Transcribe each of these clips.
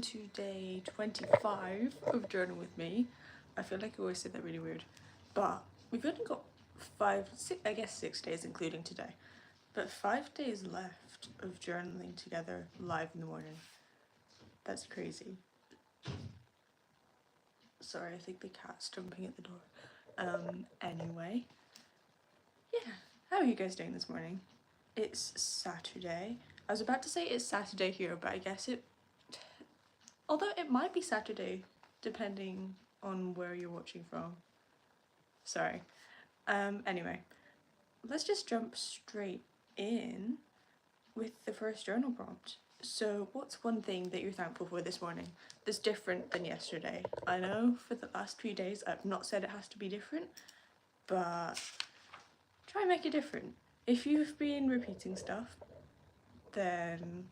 To day 25 of Journal With Me. I feel like I always say that really weird, but we've only got 6 days including today, but 5 days left of journaling together live in the morning. That's crazy. Sorry, I think the cat's jumping at the door. Anyway, yeah, how are you guys doing this morning? It's Saturday. I was about to say it's Saturday here, but I guess although it might be Saturday depending on where you're watching from. Sorry. Anyway, let's just jump straight in with the first journal prompt. So what's one thing that you're thankful for this morning that's different than yesterday? I know for the last few days I've not said it has to be different, but try and make it different. If you've been repeating stuff, then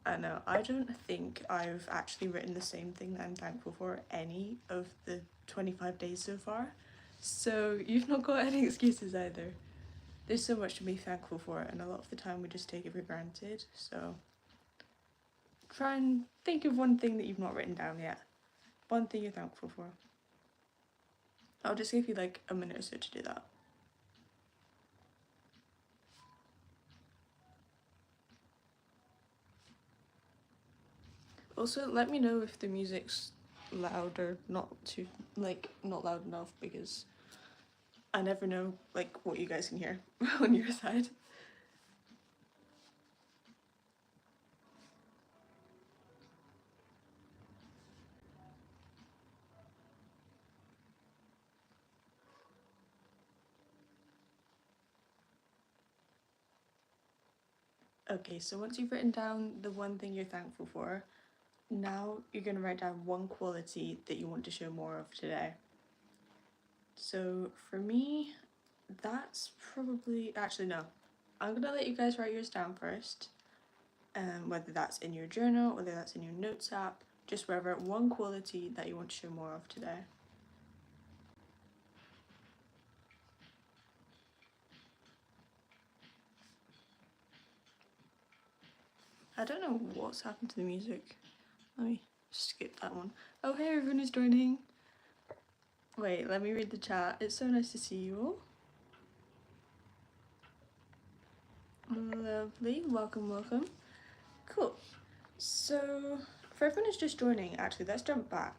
I don't know, I don't think I've actually written the same thing that I'm thankful for any of the 25 days so far. So you've not got any excuses either. There's so much to be thankful for, and a lot of the time we just take it for granted. So try and think of one thing that you've not written down yet. One thing you're thankful for. I'll just give you like a minute or so to do that. Also, let me know if the music's loud or not loud enough, because I never know like what you guys can hear on your side. Okay, so once you've written down the one thing you're thankful for, now you're going to write down one quality that you want to show more of today. So for me, that's probably, actually no, I'm going to let you guys write yours down first, whether that's in your journal, whether that's in your notes app, just wherever, one quality that you want to show more of today. I don't know what's happened to the music. Let me skip that one. Oh hey, everyone who's joining. Wait, let me read the chat. It's so nice to see you all. Lovely, welcome, welcome. Cool. So, for everyone who's just joining, actually, let's jump back.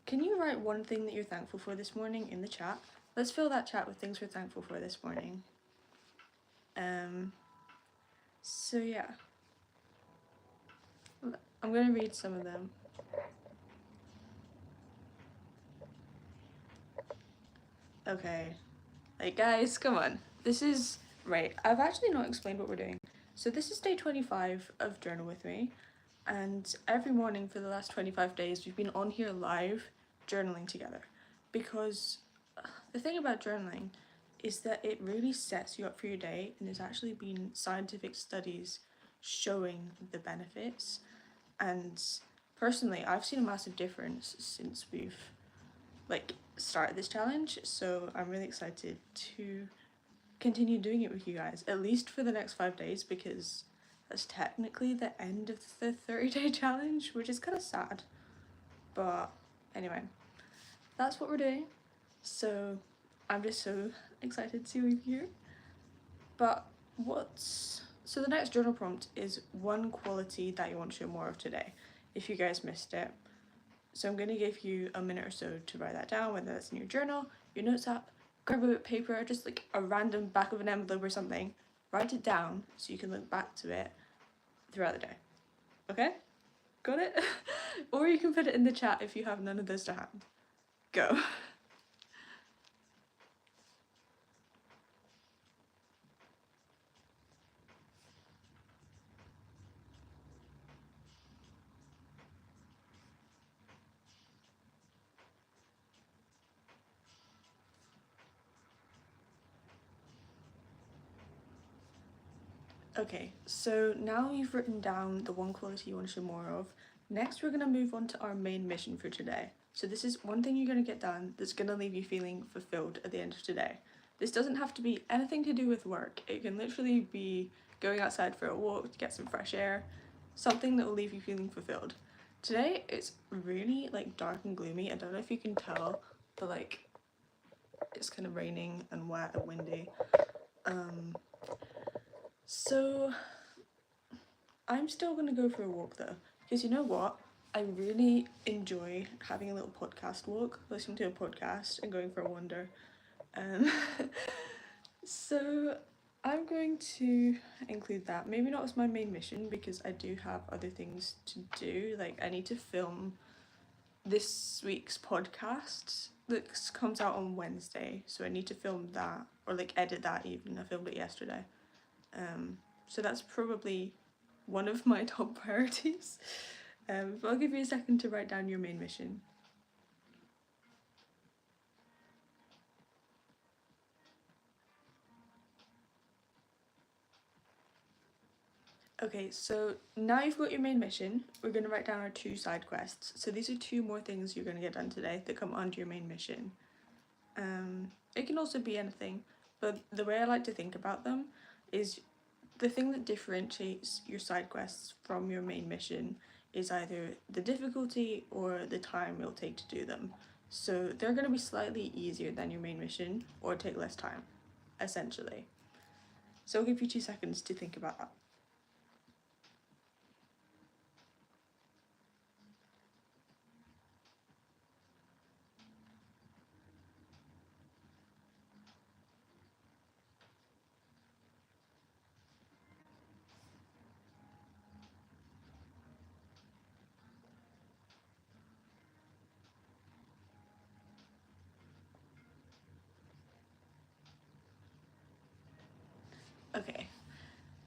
Can you write one thing that you're thankful for this morning in the chat? Let's fill that chat with things we're thankful for this morning. So yeah. I'm gonna read some of them. Okay. Like, guys, come on. This is... Right, I've actually not explained what we're doing. So this is day 25 of Journal With Me, and every morning for the last 25 days we've been on here live journaling together, because the thing about journaling is that it really sets you up for your day, and there's actually been scientific studies showing the benefits, and personally I've seen a massive difference since we've started this challenge, so I'm really excited to continue doing it with you guys, at least for the next 5 days, because that's technically the end of the 30-day challenge, which is kind of sad. But anyway, that's what we're doing, so I'm just so excited to be here. But so the next journal prompt is one quality that you want to show more of today, if you guys missed it. So I'm going to give you a minute or so to write that down, whether that's in your journal, your notes app, grab a bit of paper, just like a random back of an envelope or something, write it down so you can look back to it throughout the day. Okay? Got it? Or you can put it in the chat if you have none of those to hand. Go. Okay, so now you've written down the one quality you want to show more of. Next, we're going to move on to our main mission for today. So this is one thing you're going to get done that's going to leave you feeling fulfilled at the end of today. This doesn't have to be anything to do with work. It can literally be going outside for a walk to get some fresh air, something that will leave you feeling fulfilled. Today it's really like dark and gloomy. I don't know if you can tell, but like it's kind of raining and wet and windy. So I'm still gonna go for a walk though, because you know what? I really enjoy having a little podcast walk, listening to a podcast and going for a wander. Um, so I'm going to include that. Maybe not as my main mission because I do have other things to do. Like I need to film this week's podcast that comes out on Wednesday, so I need to film that or like edit that even. I filmed it yesterday. So that's probably one of my top priorities. But I'll give you a second to write down your main mission. Okay, so now you've got your main mission, we're going to write down our 2 side quests. So these are 2 more things you're going to get done today that come under your main mission. It can also be anything, but the way I like to think about them is the thing that differentiates your side quests from your main mission is either the difficulty or the time it'll take to do them. So they're going to be slightly easier than your main mission or take less time, essentially. So I'll give you 2 seconds to think about that. Okay,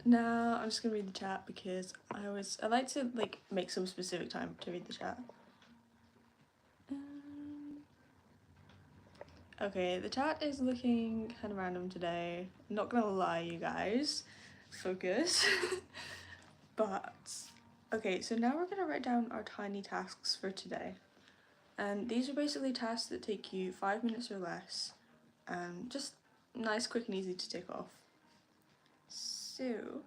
now I'm just gonna read the chat because I like to like make some specific time to read the chat. Okay, the chat is looking kind of random today. Not gonna lie, you guys, focus. But okay, so now we're gonna write down our tiny tasks for today, and these are basically tasks that take you 5 minutes or less, and just nice, quick, and easy to take off. So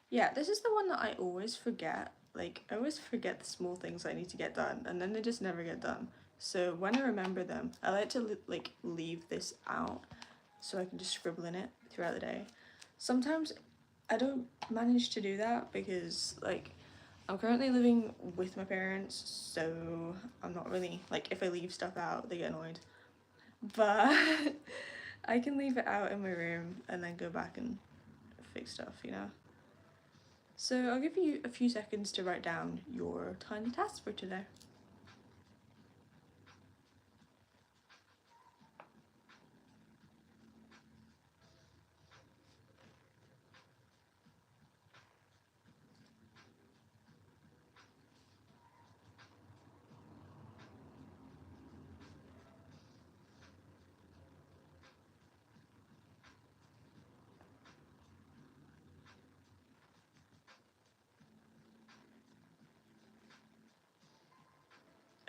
yeah, this is the one that I always forget. Like, I always forget the small things I need to get done, and then they just never get done. So when I remember them, I like to like leave this out so I can just scribble in it throughout the day. Sometimes I don't manage to do that because like I'm currently living with my parents, so I'm not really like if I leave stuff out, they get annoyed. But I can leave it out in my room and then go back and fix stuff, you know? So I'll give you a few seconds to write down your tiny tasks for today.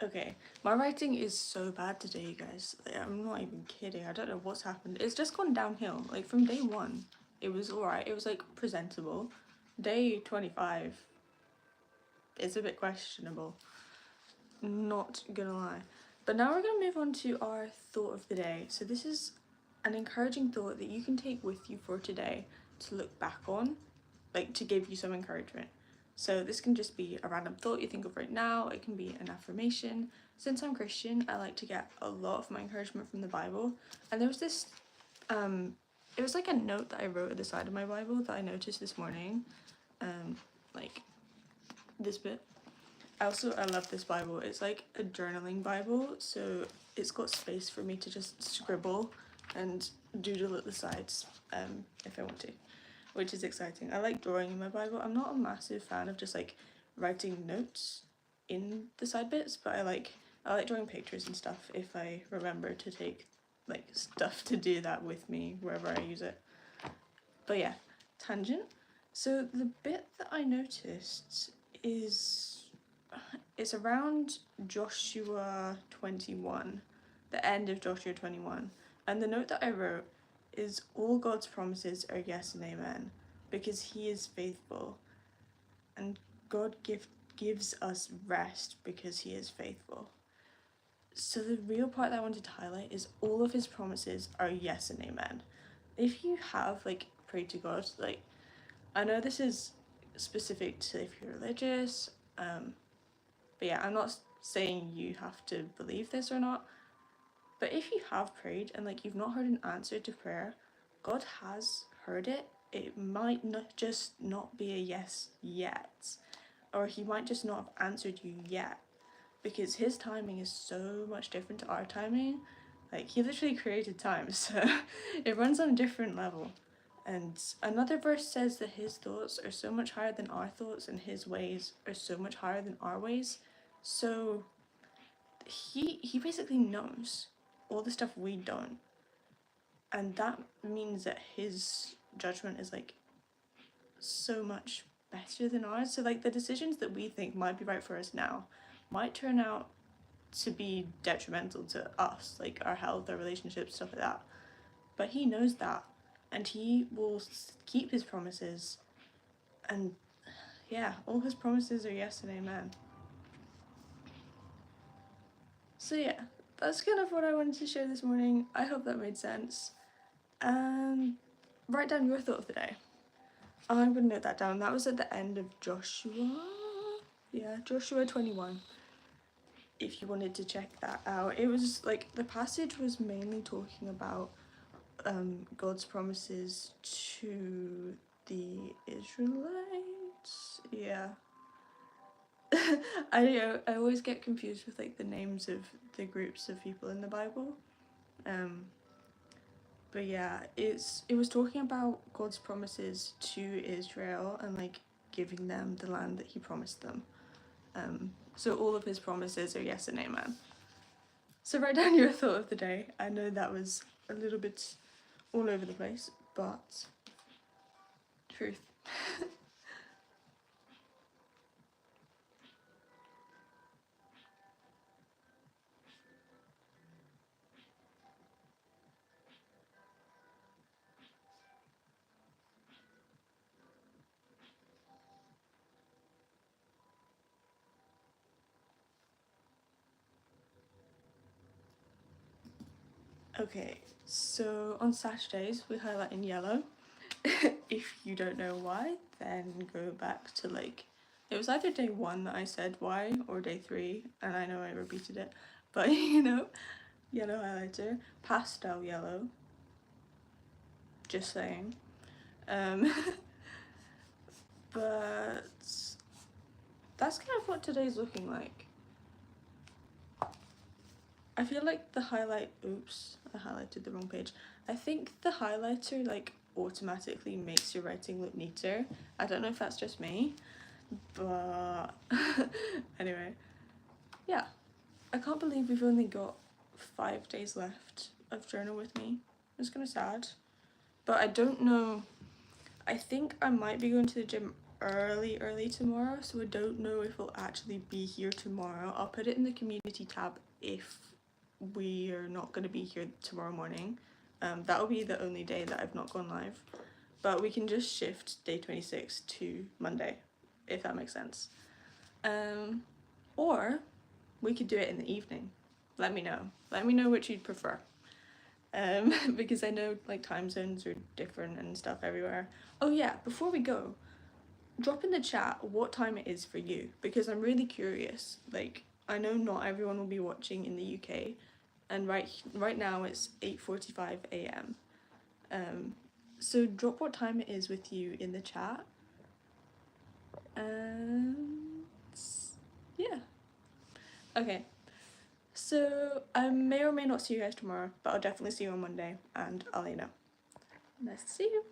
Okay, my writing is so bad today, you guys. Like, I'm not even kidding. I don't know what's happened. It's just gone downhill. Like from day 1, it was alright. It was like presentable. Day 25, it's a bit questionable. Not gonna lie. But now we're gonna move on to our thought of the day. So this is an encouraging thought that you can take with you for today to look back on, like to give you some encouragement. So this can just be a random thought you think of right now. It can be an affirmation. Since I'm Christian, I like to get a lot of my encouragement from the Bible. And there was this, it was like a note that I wrote at the side of my Bible that I noticed this morning. Like this bit. I love this Bible. It's like a journaling Bible, so it's got space for me to just scribble and doodle at the sides if I want to, which is exciting. I like drawing in my Bible. I'm not a massive fan of just like writing notes in the side bits, but I like drawing pictures and stuff if I remember to take like stuff to do that with me wherever I use it. But yeah, tangent. So the bit that I noticed is it's around Joshua 21, the end of Joshua 21. And the note that I wrote is all God's promises are yes and amen because he is faithful. And God gives us rest because he is faithful. So the real part that I wanted to highlight is all of his promises are yes and amen. If you have like prayed to God, like, I know this is specific to if you're religious, but yeah, I'm not saying you have to believe this or not, but if you have prayed and like you've not heard an answer to prayer, God has heard it. It might not just not be a yes yet, or he might just not have answered you yet, because his timing is so much different to our timing. Like, he literally created time, so it runs on a different level. And another verse says that his thoughts are so much higher than our thoughts, and his ways are so much higher than our ways. So he basically knows all the stuff we don't. And that means that his judgment is like so much better than ours. So like the decisions that we think might be right for us now might turn out to be detrimental to us, like our health, our relationships, stuff like that. But he knows that, and he will keep his promises. And yeah, all his promises are yes and amen. So yeah, that's kind of what I wanted to share this morning. I hope that made sense. And write down your thought of the day. I'm gonna note that down. That was at the end of Joshua. Yeah, Joshua 21. If you wanted to check that out, it was like the passage was mainly talking about God's promises to the Israelites. Yeah. I always get confused with like the names of the groups of people in the Bible. But yeah, it was talking about God's promises to Israel and like giving them the land that he promised them. So all of his promises are yes and amen. So write down your thought of the day. I know that was a little bit all over the place, but truth. Okay, so on Saturdays we highlight in yellow. If you don't know why, then go back to like, it was either day 1 that I said why or day 3, and I know I repeated it, but you know, yellow highlighter, pastel yellow, just saying. But that's kind of what today's looking like. I feel like the highlight, oops, I highlighted the wrong page. I think the highlighter like automatically makes your writing look neater. I don't know if that's just me, but anyway, yeah. I can't believe we've only got 5 days left of journal with me. It's kind of sad, but I don't know. I think I might be going to the gym early tomorrow, so I don't know if we'll actually be here tomorrow. I'll put it in the community tab if we are not going to be here tomorrow morning. That'll be the only day that I've not gone live, but we can just shift day 26 to Monday, if that makes sense. Or we could do it in the evening. Let me know which you'd prefer. Because I know like time zones are different and stuff everywhere. Oh yeah, before we go, drop in the chat what time it is for you, because I'm really curious. Like, I know not everyone will be watching in the UK, and right now it's 8:45 a.m. So drop what time it is with you in the chat. And yeah. Okay. So I may or may not see you guys tomorrow, but I'll definitely see you on Monday, and I'll let you know. Nice to see you.